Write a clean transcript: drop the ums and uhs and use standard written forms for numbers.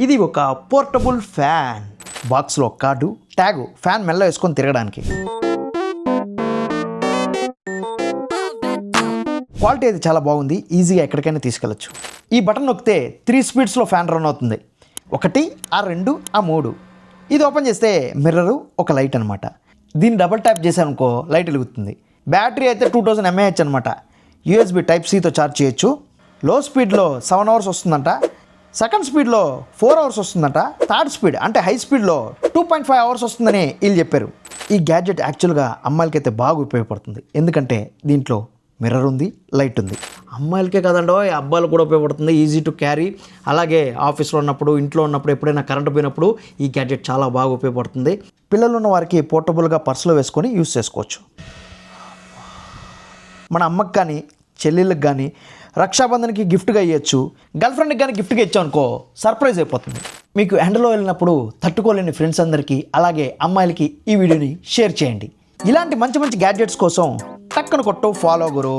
ఇది ఒక portable fan. బాక్స్లో కార్డు, ట్యాగు, ఫ్యాన్ మెల్ల వేసుకొని తిరగడానికి. క్వాలిటీ అయితే చాలా బాగుంది, ఈజీగా ఎక్కడికైనా తీసుకెళ్ళచ్చు. ఈ బటన్ నొక్కితే 3 స్పీడ్స్లో ఫ్యాన్ రన్ అవుతుంది. 1, 2, 3. ఇది ఓపెన్ చేస్తే మిర్రరు, ఒక లైట్ అనమాట. దీన్ని డబుల్ ట్యాప్ చేశానుకో లైట్ వెలుగుతుంది. బ్యాటరీ అయితే 2000 mAh అనమాట. USB Type-Cతో ఛార్జ్ చేయొచ్చు. లో స్పీడ్లో 7 hours వస్తుందంట, సెకండ్ స్పీడ్లో 4 hours వస్తుందంట, థర్డ్ స్పీడ్ అంటే హై స్పీడ్లో 2.5 hours వస్తుందని వీళ్ళు చెప్పారు. ఈ గ్యాడ్జెట్ యాక్చువల్గా అమ్మాయిలకైతే బాగా ఉపయోగపడుతుంది. ఎందుకంటే దీంట్లో మిర్రర్ ఉంది, లైట్ ఉంది. అమ్మాయిలకే కదండో, అబ్బాయిలు కూడా ఉపయోగపడుతుంది. Easy to carry. అలాగే ఆఫీస్లో ఉన్నప్పుడు, ఇంట్లో ఉన్నప్పుడు, ఎప్పుడైనా కరెంట్ పోయినప్పుడు ఈ గ్యాడ్జెట్ చాలా బాగా ఉపయోగపడుతుంది. పిల్లలు ఉన్న వారికి పోర్టబుల్గా పర్సులో వేసుకొని యూస్ చేసుకోవచ్చు. మన అమ్మకి కానీ, చెల్లెళ్ళకి కానీ రక్షాబంధన్కి గిఫ్ట్గా ఇవ్వచ్చు. గర్ల్ ఫ్రెండ్కి కానీ గిఫ్ట్గా ఇచ్చామనుకో సర్ప్రైజ్ అయిపోతుంది. మీకు ఎండలో వెళ్ళినప్పుడు తట్టుకోలేని ఫ్రెండ్స్ అందరికీ, అలాగే అమ్మాయిలకి ఈ వీడియోని షేర్ చేయండి. ఇలాంటి మంచి మంచి గ్యాడ్జెట్స్ కోసం టక్కున కొట్టు ఫాలో గురు.